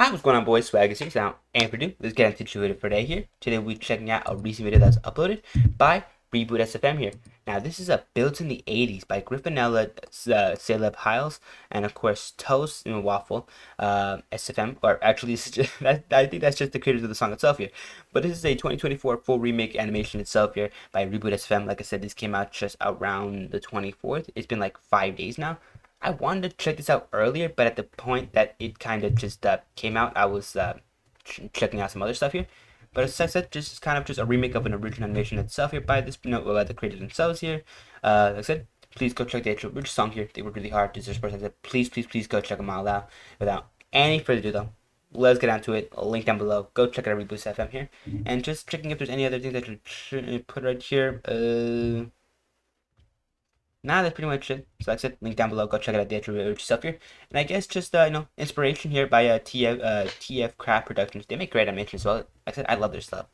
Hi, what's going on, boys? Swaggy 6 out. And for do, let's get into the video for today here. Today we're checking out a recent video that's uploaded by Reboot SFM here. Now, this is a built in the 80s by Griffinilla, Caleb Hiles, and of course Toast and Waffle, SFM. Or actually, this is just, I think that's just the creators of the song itself here. But this is a 2024 full remake animation itself here by Reboot SFM. Like I said, this came out just around the 24th. It's been like 5 days now. I wanted to check this out earlier, but at the point that it kind of just came out, I was checking out some other stuff here. But as I said, just kind of just a remake of an original animation itself here by this, the creators themselves here. Like I said, please go check the original song here. They were really hard to search. Please go check them all out. Without any further ado, though, let's get on to it. I'll link down below. Go check out Reboot FM here, and just checking if there's any other things that should put right here. Nah, that's pretty much it. So like I said, link down below. Go check it out the actual yourself here. And I guess just inspiration here by TF Craft Productions. They make great animations as well. Like I said, I love their stuff.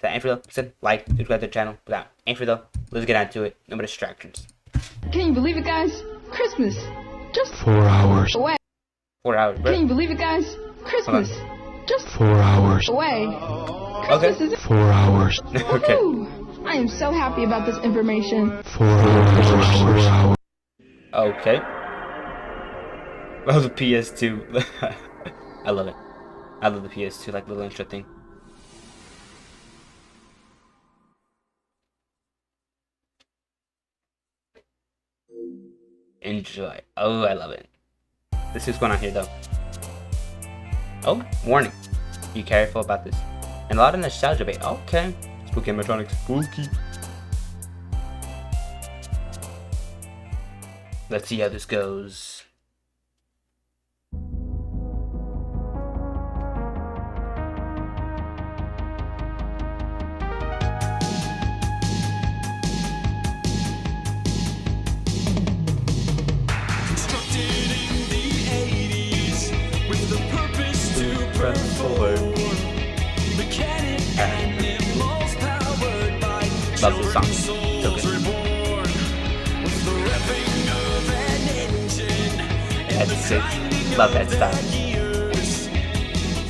So and for though, like I said, like, subscribe to the channel. Without and for though, let's get on to it. No more distractions. Can you believe it, guys? Christmas just 4 hours away. 4 hours, bro. Can you believe it, guys? Christmas just 4 hours away. Okay. Christmas is 4 hours Okay. Woohoo! I am so happy about this information. 4 hours Okay. Oh, the PS2. I love it. I love the PS2, like little intro thing. Enjoy. Oh, I love it. This is going on here, though. Oh, warning. Be careful about this. And a lot of nostalgia bait. Okay. Spooky animatronics. Spooky. Let's see how this goes. Constructed in the 80's with the purpose to perform. Mechanic animals powered by Love this song. souls So good. reborn. With the revving of an engine and That's the sick. grinding Love that of style. their gears,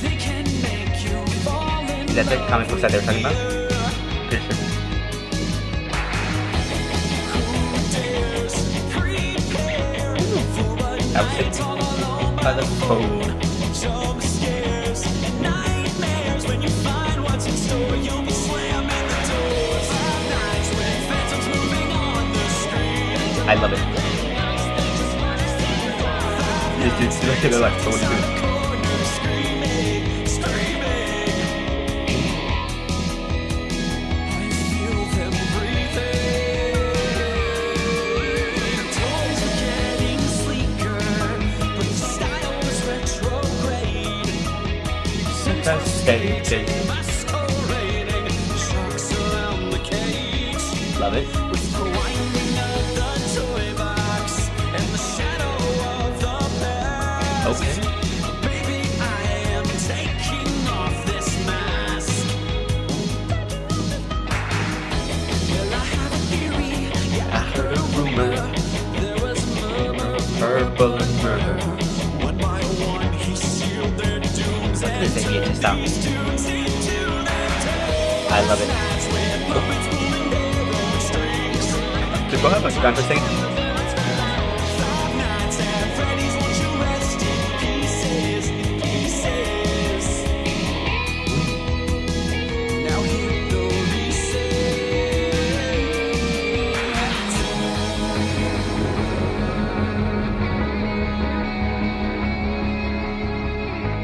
they can make you fall in Is that the love comic book that they were talking about? with Pretty sure. dares. Prepare for a That was night sick. all alone By the phone. jump scares and nightmares. When you find what's in store, you'll be slamming the doors. Five nights with phantoms moving on the street. I love it. This dude's look at it like, so what are you doing? Corner screaming, screaming. I feel them breathing. Toys are getting sleeker, but the style is retrograde. Fantastic. Masquerading, sharks around the cage. Love it. With the winding of the toy box and the shadow of the past. Okay. Baby, I am taking off this mask. Well, I have a theory. Yeah, I heard a rumor. there was murmur. Purple and murder. One by one, he sealed their dooms Look at and this VHS style. tunes into their tales. I love it. With puppets pulling their own strings. Just go ahead, like, gone for a second. Five nights at Freddy's, won't you rest in pieces, pieces. Now hit the reset.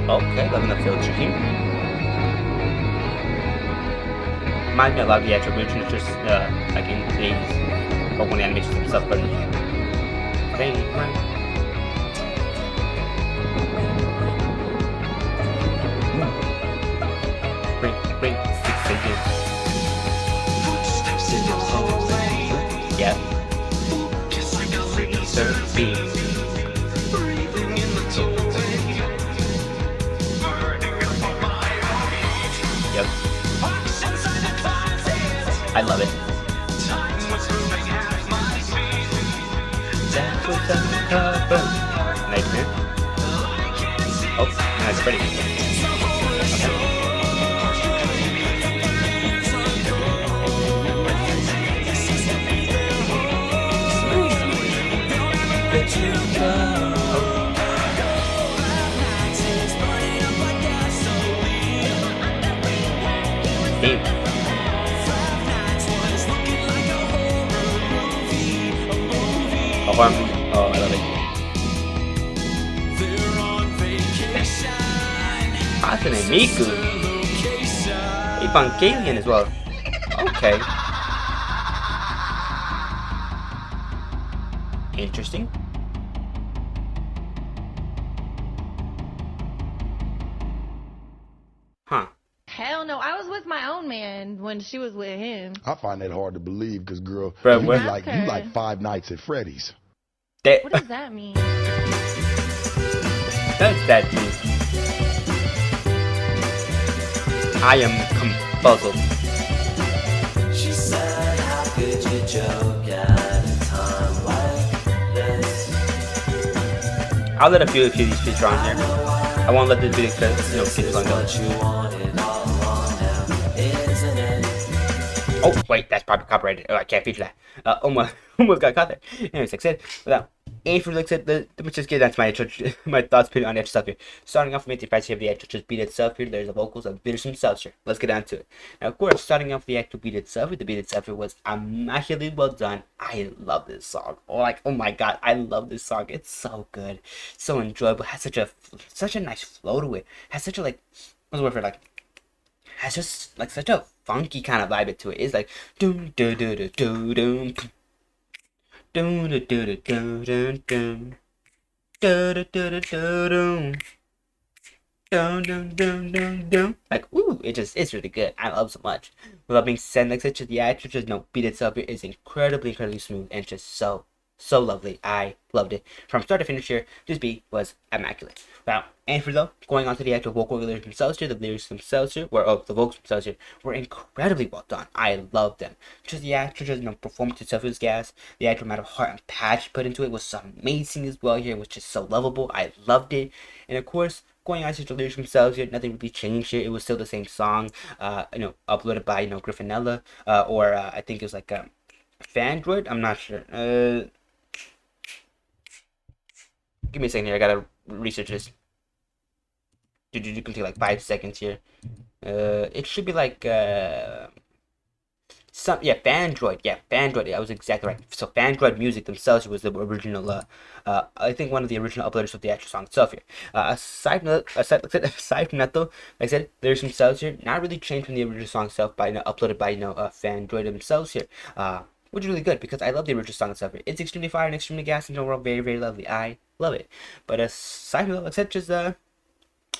Okay, loving the filter here. Reminds me a lot of the actual original, just like in the 80s, or when the animations themselves, but bang, right. Bring, 6 inches. Footsteps in the hallway. Yeah, Just like a laser 13. breathing in the doorway. Burning up on my feet. Yep, Watch inside the closet. I love it. Time was moving at my feet. That was undercover. Nightmare. Oh, nice. Freddy. Damn. Oh, I love it. Hasan and Miku. Evangelion as well. Okay. Interesting. Huh. Hell no, I was with my own man when she was with him. I find that hard to believe because, girl, Bro, you what- like Five Nights at Freddy's. That, What does that mean? that's that too. I am confuzzled. She said, how could you joke at a time like this? I'll let a few of these feature on here. I won't let this video because keep going. What you wanted all along now, isn't it? Oh wait, that's probably copyrighted. Oh, I can't feature that. Almost got caught there. Anyways, like I said, without any further like I said, let me just get down to my thoughts on the actual stuff here. Starting off with the price of the actual just beat itself here. There's the vocals of Bitter themselves here. Let's get down to it. Now, of course, starting off with the actual beat itself, the beat itself was immaculately well done. I love this song. Oh my god, I love this song. It's so good, so enjoyable. Has such a nice flow to it. Has such a what's the word for has just such a funky kind of vibe to it. It's like doom do do do do doom doom do do do do doom doom do do do do do doom doom doom doom doom doom. Like ooh, it's really good. I love it so much. Without being said, such as the actual just beat itself is incredibly smooth and just so lovely. I loved it from start to finish here. This beat was immaculate. Now, and for though, going on to the actual vocal lyrics themselves here, the lyrics themselves here, the vocals themselves here, were incredibly well done. I loved them. Just the actual performance itself was gas. The actual amount of heart and passion put into it was amazing as well here. It was just so lovable. I loved it. And of course, going on to the lyrics themselves here, nothing really changed here. It was still the same song, uploaded by griffinilla, or I think it was like fandriod. I'm not sure. Give me a second here. I gotta research this. You can take like 5 seconds here. It should be like fandriod. Yeah, fandriod. I was exactly right. So fandriod music themselves was the original. I think one of the original uploaders of the actual song itself here. Aside from that though, like I said, lyrics themselves here not really changed from the original song itself by uploaded by fandriod themselves here. Which is really good because I love the original song itself here. It's extremely fire and extremely gas and overall very lovely. I love it. But aside from that, like I said, just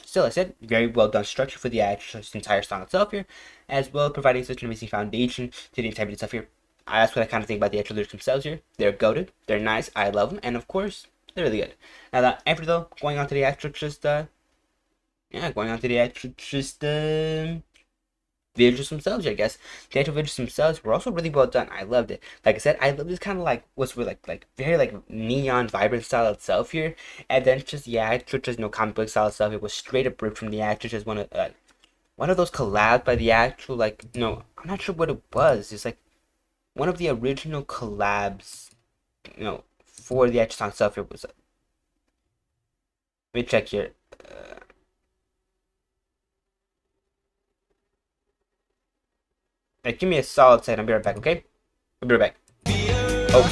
still, I said, very well done structure for the entire song itself here, as well providing such an amazing foundation to the entire stuff here. That's what I kind of think about the actual lyrics themselves here. They're goated, they're nice, I love them, and of course, they're really good. Now, after though, going on to the actual visuals themselves here, I guess. The actual visuals themselves were also really well done. I loved it. Like I said, I love this kind of what's very neon vibrant style itself here, and then just comic book style itself. It was straight up ripped from the actual just one of those collabs by the actual I'm not sure what it was. It's like one of the original collabs, for the actual song itself. It was. Let me check here. Give me a solid second. I'll be right back, okay? I'll be right back. Oh.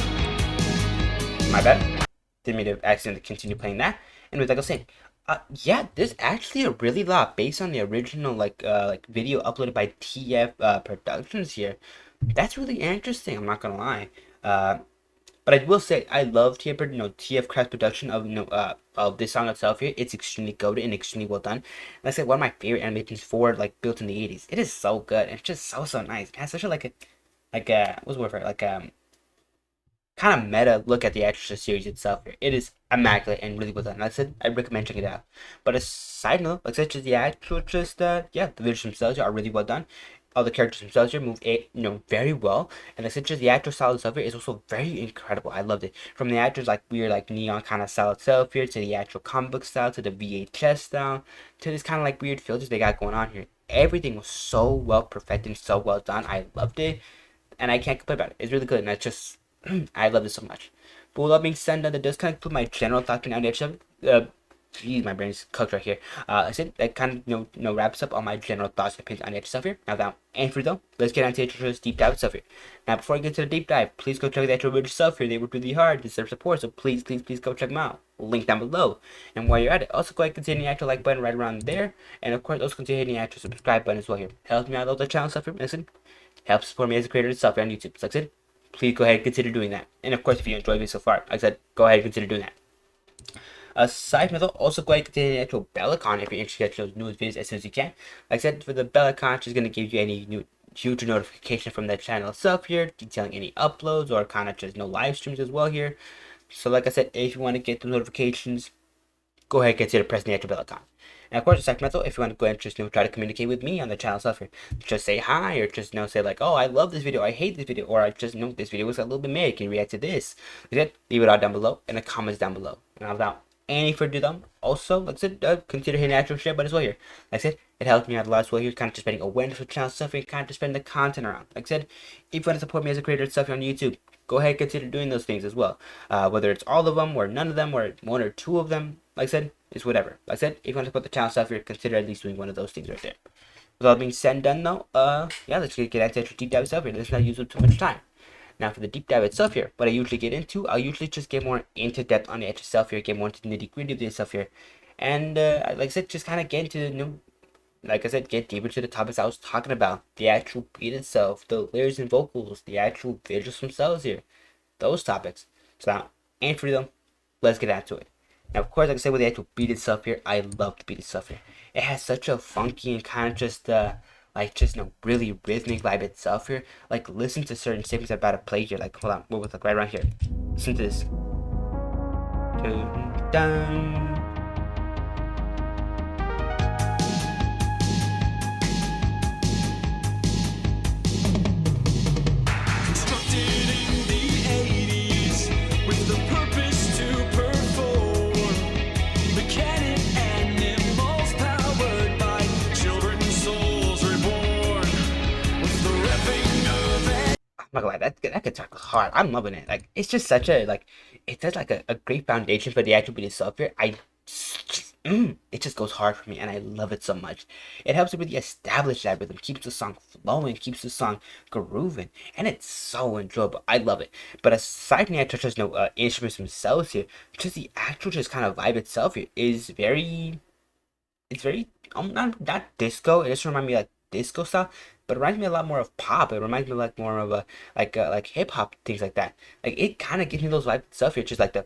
My bad. Didn't mean to accidentally continue playing that. Anyways, like I was saying, yeah, there's actually a really lot based on the original, video uploaded by TF Productions here. That's really interesting, I'm not gonna lie. But I will say, I love TF Craft production of this song itself here. It's extremely goated and extremely well done. Like I said, one of my favorite animations built in the 80s. It is so good. It's just so nice. It has such a what's the word for it? Kind of meta look at the actual series itself here. It is immaculate and really well done. Like I said, I recommend checking it out. But aside note, like I said, the visuals themselves are really well done. all the characters themselves here move very well, and like I said, just the actual style itself here is also very incredible. I loved it. From the actors like weird like neon kind of style itself here, to the actual comic book style, to the VHS style, to this kind of like weird filters they got going on here. Everything was so well perfected and so well done. I loved it, and I can't complain about it. It's really good, and I just I love it so much. But with all being said and done, that does kind of put my general thoughts on the episode. Geez, my brain's cooked right here. I said that kind of wraps up all my general thoughts and opinions on the actual stuff here. Now that and for though, let's get on to the actual deep dive stuff here. Now before I get to the deep dive, please go check the actual video stuff here. They work really hard to serve support, so please go check them out. Link down below. And while you're at it, also go ahead and consider the actual like button right around there, and of course also consider hitting the actual subscribe button as well here. Helps me out with the channel stuff here. Listen, helps support me as a creator of stuff here on YouTube. So like I said, please go ahead and consider doing that. And of course, if you enjoyed me so far, like I said, go ahead and consider doing that. Aside from that, also go ahead and consider the actual bell icon if you're interested in those newest videos as soon as you can. Like I said, for the bell icon, it's just going to give you any new future notification from the channel itself here, detailing any uploads or kind of just no live streams as well here. So like I said, if you want to get the notifications, go ahead and consider pressing the actual bell icon. And of course, aside from that, if you want to go ahead and just try to communicate with me on the channel stuff here, just say hi, or just say like, oh, I love this video, I hate this video, or I just this video was a little bit mad, can you react to this? Like leave it all down below in the comments down below. And without any further ado, also, like I said, consider hitting the actual share button as well here. Like I said, it helps me out a lot as well here, kind of just spreading awareness for channel stuff and kind of just spreading the content around. Like I said, if you want to support me as a creator of stuff on YouTube, go ahead and consider doing those things as well. Whether it's all of them, or none of them, or one or two of them, like I said, it's whatever. Like I said, if you want to support the channel stuff here, consider at least doing one of those things right there. With all being said and done though, yeah, let's get into the deep dive stuff here. Let's not use up too much time. Now for the deep dive itself here, what I usually get into, I'll usually just get more into depth on the actual stuff here, get more into the nitty gritty of the stuff here, and like I said, just kind of get into like I said, get deeper to the topics I was talking about, the actual beat itself, the lyrics and vocals, the actual visuals themselves here, those topics. So now, and for them, let's get into it. Now, of course, like I said, with the actual beat itself here, I love the beat itself here. It has such a funky and kind of just really rhythmic vibe itself here. Like, listen to certain segments I'm about to play here. Like, hold on, what was like right around here? Listen to this. Dun, dun. Constructed in the 80's with the purpose to perform. Mechanic animals powered by children's souls reborn. With the revving of it. I'm not gonna lie, that guitar goes hard. I'm loving it. Like, it's just such a it's such like a great foundation for the actual beat itself here. It just goes hard for me, and I love it so much. It helps to really establish that rhythm, keeps the song flowing, keeps the song grooving, and it's so enjoyable. I love it. But aside from the actual just instruments themselves here, just the actual just kind of vibe itself here is very, it's very not disco. It just reminds me like disco style, but it reminds me a lot more of pop. It reminds me like more of a like hip hop, things like that. Like, it kind of gives me those vibes itself here, just like the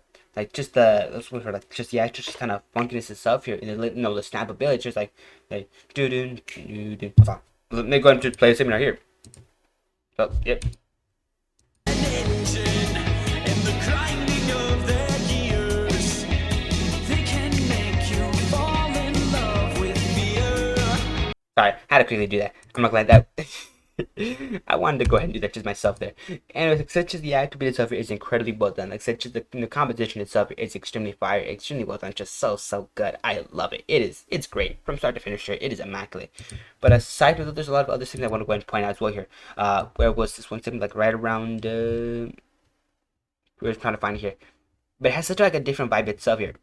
just the actual just kind of funkiness itself here, and the the snappability, it's just like do do do do. Let me go ahead and just play a segment right here. So yep. An engine and the grinding of their gears. They can make you fall in love with fear. Sorry, I had to quickly do that. I'm not glad that. I wanted to go ahead and do that just myself there. And such as the actual beat itself is incredibly well done. Like such as the composition itself is extremely fire, extremely well done, just so good. I love it. It's great from start to finish here. It is immaculate. But aside from that, there's a lot of other things I want to go ahead and point out as well here. Where was this one segment, like right around we're trying to find it here. But it has such like a different vibe itself here.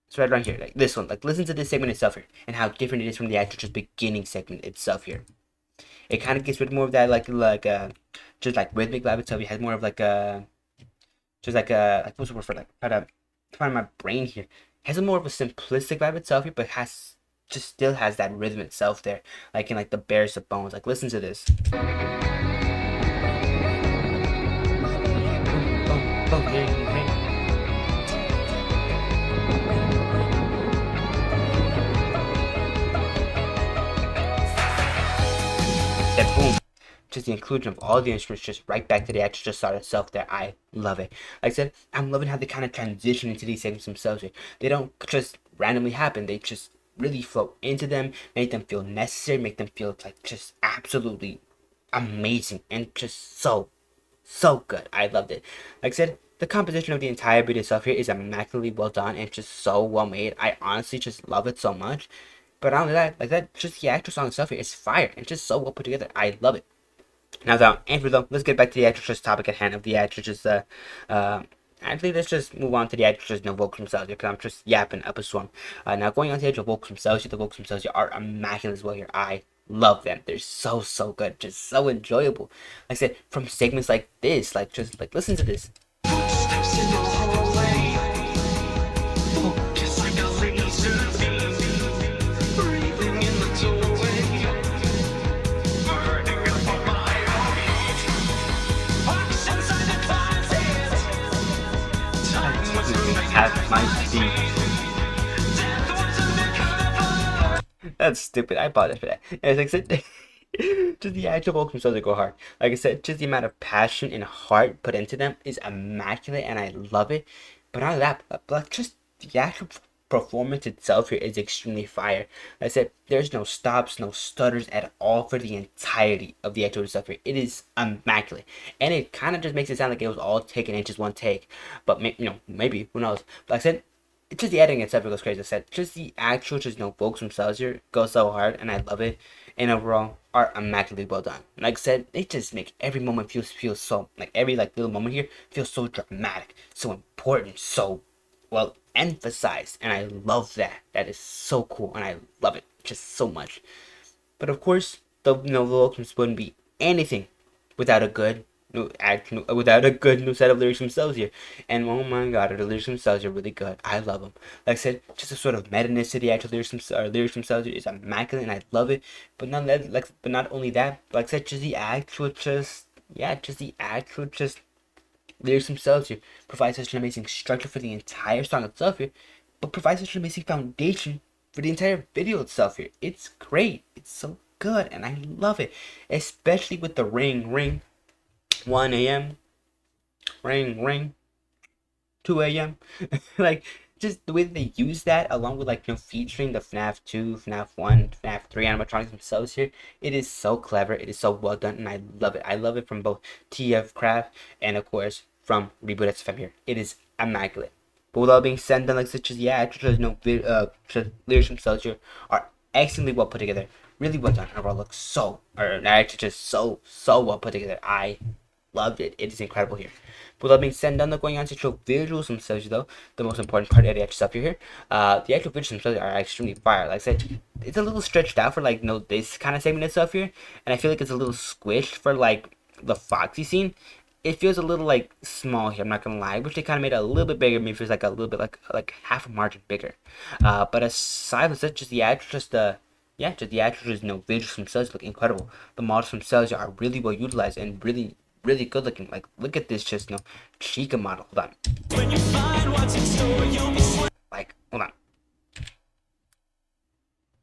It's right around here, like this one. Like, listen to this segment itself here, and how different it is from the actual just beginning segment itself here. It kind of gets rid of more of that just like rhythmic vibe itself. It has more of like what's the word for try to find my brain here. It has a more of a simplistic vibe itself here, but still has that rhythm itself there, like in like the bares of bones. Like, listen to this. That boom, just the inclusion of all the instruments just right back to the actual just start itself there. I love it. Like I said, I'm loving how they kind of transition into these segments themselves here. They don't just randomly happen. They just really flow into them, make them feel necessary, make them feel like just absolutely amazing and just so good. I loved it. Like I said, the composition of the entire video itself here is immaculately well done and just so well made. I honestly just love it so much. But not only that, like that, just the actual song itself here is fire and just so well put together. I love it. Now, without Andrew though, let's get back to the actual just topic at hand of the actual just actually, let's just move on to the actual just vocals themselves here, because I'm just yapping up a storm. Now, going on to the actual vocals themselves, the vocals themselves are immaculate as well here. I love them. They're so good, just so enjoyable. Like I said, from segments like this, like just like listen to this. Steps in the hallway. Just like a laser beam. Breathing in the doorway. Burning up on my own heat. Walks inside the closet. Time was moving At my feet. Death was undercover. That's stupid. I apologize for that. As I said, just the actual vocals themselves go hard. Like I said, just the amount of passion and heart put into them is immaculate, and I love it. But not only that, but just the actual performance itself here is extremely fire. Like I said, there's no stops, no stutters at all for the entirety of the actual stuff here. It is immaculate, and it kind of just makes it sound like it was all taken in just one take. But maybe who knows? But like I said, it's just the editing itself goes crazy. I said, just the actual vocals themselves here go so hard, and I love it. And overall, are immaculately well done. Like I said, they just make every moment feel so, like every little moment here feels so dramatic, so important, so well emphasized, and I love that. That is so cool, and I love it just so much. But of course, the vocals wouldn't be anything without a good new set of lyrics themselves here. And oh my god, the lyrics themselves are really good. I love them. Like I said, just a sort of meta-ness to the actual lyrics themselves here is immaculate, and I love it. But not only that, but like I said, just the actual lyrics themselves here provide such an amazing structure for the entire song itself here, but provide such an amazing foundation for the entire video itself here. It's great. It's so good, and I love it, especially with the ring 1 a.m. ring 2 a.m. like just the way that they use that, along with featuring the FNAF 2, FNAF 1, FNAF 3 animatronics themselves here. It is so clever. It is so well done, and I love it. I love it from both TF Craft and of course from Reboot SFM here. It is immaculate. But with all being said and done, like such as lyrics themselves here are excellently well put together, really well done. Overall, looks so well put together. I loved it. It is incredible here. But that being said and done, going on to actual visuals themselves though, the most important part of the actual stuff here. The actual visuals themselves are extremely fire. Like I said, it's a little stretched out for this kind of segment and stuff here, and I feel like it's a little squished for the Foxy scene. It feels a little small here, I'm not gonna lie. Wish they kind of made it a little bit bigger. Maybe it feels a little bit like half a margin bigger. But aside from that, just the actual visuals themselves look incredible. The models themselves are really well utilized and really good looking. Like, look at this Chica model. Hold on. When you find what's in store, you'll be Hold on.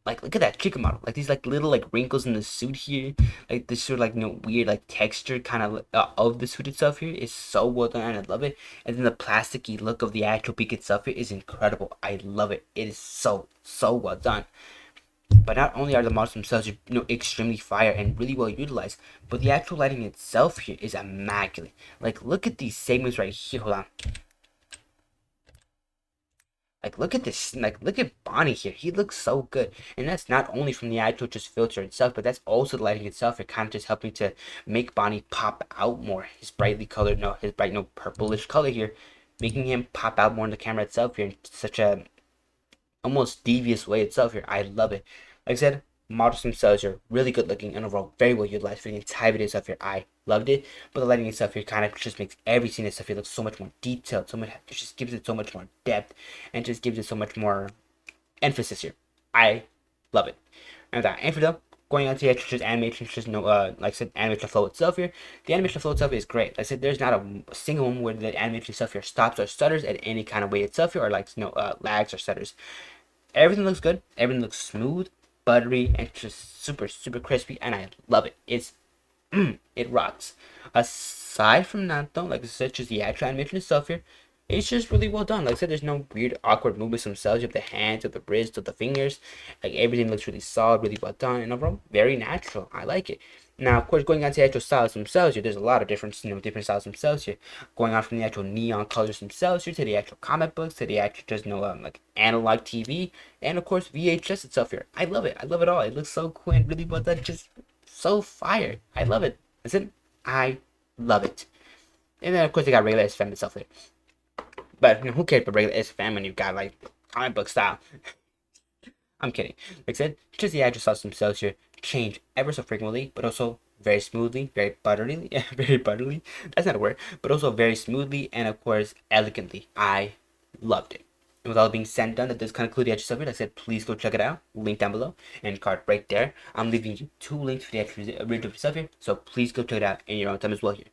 Look at that Chica model. These little wrinkles in the suit here. This sort of weird texture kind of the suit itself here is so well done, and I love it. And then the plasticky look of the actual beak itself here is incredible. I love it. It is so well done. But not only are the models themselves extremely fire and really well utilized, but the actual lighting itself here is immaculate. Look at these segments right here. Hold on. Look at this. Look at Bonnie here. He looks so good. And that's not only from the actual filter itself, but that's also the lighting itself. It kind of just helping to make Bonnie pop out more. His bright purplish color here, making him pop out more in the camera itself here in such a almost devious way itself here. I love it. Like I said, models themselves are really good looking and overall very well utilized for the entire video itself here. I loved it. But the lighting itself here kind of just makes every scene itself here look so much more detailed. It just gives it so much more depth and just gives it so much more emphasis here. I love it. And that and for them, going on to the actual animation, like I said, animation flow itself here. The animation flow itself is great. Like I said, there's not a single one where the animation itself here stops or stutters at any kind of way itself here, or lags or stutters. Everything looks good. Everything looks smooth, buttery, and just super crispy, and I love it. It rocks. Aside from that though, like I said, just the actual animation itself here, It's just really well done. Like I said, there's no weird awkward movements themselves. You have the hands, of the wrists, of the fingers. Like everything looks really solid, really well done, and overall very natural. I like it. Now, of course, going on to the actual styles themselves here, there's a lot of different, different styles themselves here. Going on from the actual neon colors themselves here to the actual comic books to the actual just like analog TV, and of course VHS itself here. I love it. I love it all. It looks so cool and really well done. Just so fire. I love it. Listen, I love it. And then of course they got regular SFM itself here. But who cares about regular SFM when you've got like comic book style? I'm kidding. Like I said, just the actual styles themselves here change ever so frequently, but also very smoothly, very butterly, very butterly. That's not a word, but also very smoothly and of course elegantly. I loved it. And with all being said and done, that does conclude the actual stuff here. Like I said, please go check it out. Link down below and card right there. I'm leaving you 2 links for the actual original stuff here, so please go check it out in your own time as well here.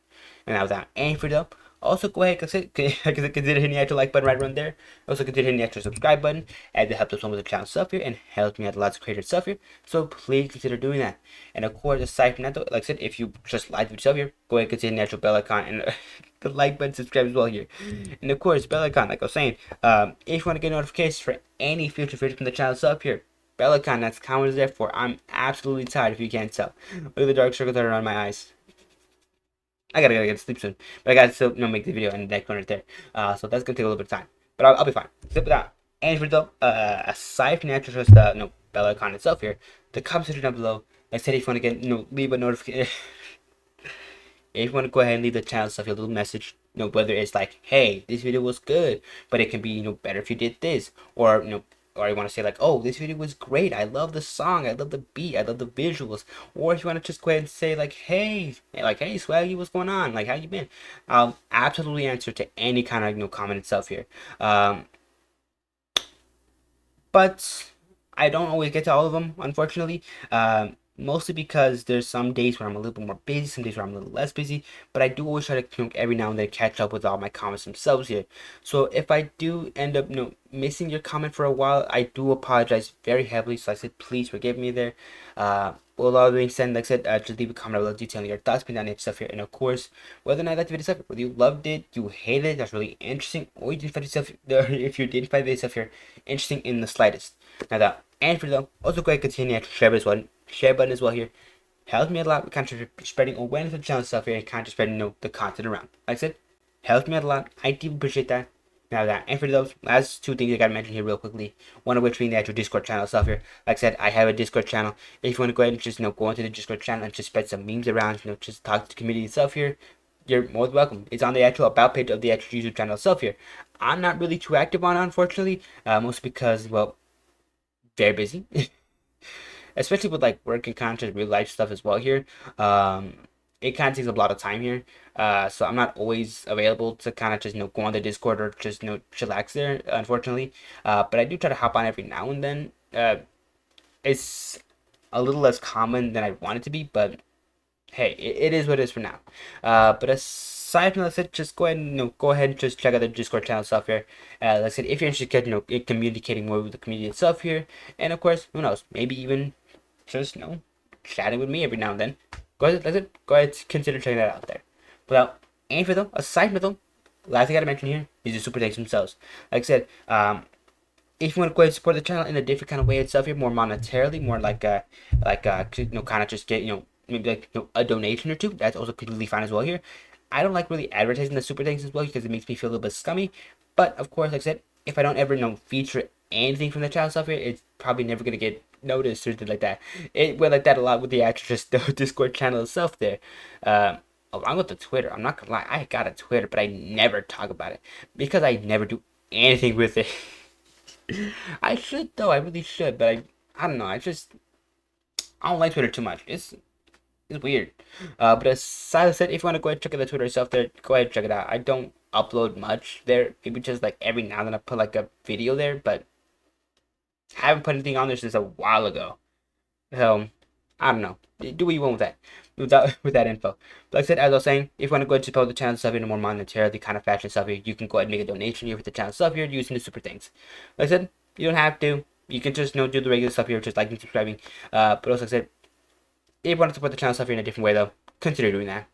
And now without any further ado, also go ahead and consider hitting the actual like button right around there. Also consider hitting the extra subscribe button, as it helps us on with the channel stuff here and helps me out lots of creative stuff here. So please consider doing that. And of course, aside from that, though, like I said, if you just like the video here, go ahead and consider hitting the actual bell icon and the like button, subscribe as well here. And of course, bell icon, like I was saying, if you want to get notifications for any future videos from the channel stuff here, bell icon, that's what is there for. I'm absolutely tired if you can't tell. Look at the dark circles that are on my eyes. I gotta get to sleep soon, but I gotta still make the video in the next one right there. So that's gonna take a little bit of time, but I'll be fine. Zip it out. And for though, aside from the actual just bell icon itself here, the comment section down below. Like I said, if you want to get leave a notification, if you want to go ahead and leave the channel stuff, a little message. Whether it's like, hey, this video was good, but it can be better if you did this, or or you want to say like, oh, this video was great, I love the song, I love the beat, I love the visuals. Or if you want to just go ahead and say like, hey Swaggy, what's going on, like how you been, I'll absolutely answer to any kind of comment itself here. But I don't always get to all of them, unfortunately. Mostly because there's some days where I'm a little bit more busy, some days where I'm a little less busy, but I do always try to every now and then catch up with all my comments themselves here. So if I do end up missing your comment for a while, I do apologize very heavily. So I said, please forgive me there. With all being said, like I said, just leave a comment below detailing your thoughts behind that stuff here. And of course, whether or not you liked the video stuff, whether you loved it, you hated it, that's really interesting, or you didn't find yourself, if you didn't find the stuff here interesting in the slightest. Now that and for though, also go ahead and continue to share button as well here. Helps me a lot with kind of spreading awareness of the channel stuff here and kind of spreading the content around. Like I said, helps me out a lot. I do appreciate that. Now that, and for those last 2 things I gotta mention here real quickly, one of which being the actual Discord channel stuff here. Like I said, I have a Discord channel. If you want to go ahead and just go into the Discord channel and just spread some memes around, just talk to the community itself here, you're more than welcome. It's on the actual about page of the actual YouTube channel itself here. I'm not really too active on it, unfortunately, mostly because, well, very busy. Especially with like work and kind of just real life stuff as well here. It kind of takes up a lot of time here, so I'm not always available to kind of just go on the Discord or just chillax there, unfortunately. But I do try to hop on every now and then. It's a little less common than I want it to be, but hey, it is what it is for now. But aside from that, just go ahead and just check out the Discord channel stuff here. Like I said, if you're interested in communicating more with the community itself here, and of course, who knows, maybe even just chatting with me every now and then. Go ahead, consider checking that out there. Without any further, aside from them, last thing I gotta mention here is the super thanks themselves. Like I said, if you want to go ahead and support the channel in a different kind of way itself here, more monetarily, more like kind of just get maybe like a donation or two, that's also completely fine as well here. I don't like really advertising the super thanks as well because it makes me feel a little bit scummy. But of course, like I said, if I don't ever feature anything from the channel stuff here, it's probably never gonna get noticed or anything like that. It went like that a lot with the actual just the Discord channel itself there. Along with the Twitter, I'm not gonna lie, I got a Twitter, but I never talk about it because I never do anything with it. I should though, I really should, but I don't know, I don't like Twitter too much. It's weird. But aside of that, if you want to go ahead and check out the Twitter itself there, go ahead and check it out. I don't upload much there. Maybe just like every now and then I put like a video there, but I haven't put anything on there since a while ago. So I don't know. Do what you want with that with that info. But like I said, as I was saying, if you want to go ahead and support the channel stuff in a more monetarily kind of fashion stuff here, you can go ahead and make a donation here for the channel stuff here using the super things. Like I said, you don't have to. You can just do the regular stuff here, just liking, subscribing. But also like I said, if you want to support the channel stuff here in a different way though, consider doing that.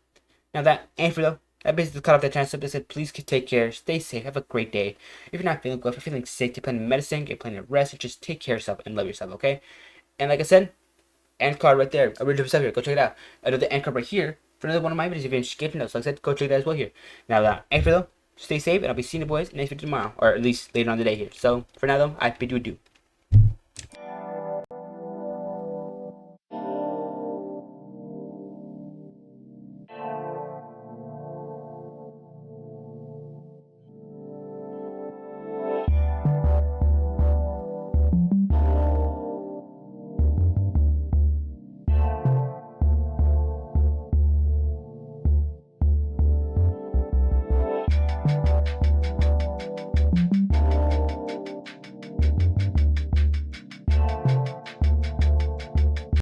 Now that and for though, I basically cut off that chance. So I said, please take care, stay safe, have a great day. If you're not feeling good, if you're feeling sick, take plenty of medicine, get plenty of rest, and just take care of yourself and love yourself, okay? And like I said, end card right there. Original stuff here. Go check it out. Another end card right here for another one of my videos. If you're skipping those, like I said, go check that as well here. Now, and for though, stay safe, and I'll be seeing you boys next video tomorrow, or at least later on today here. So for now though, I bid you adieu.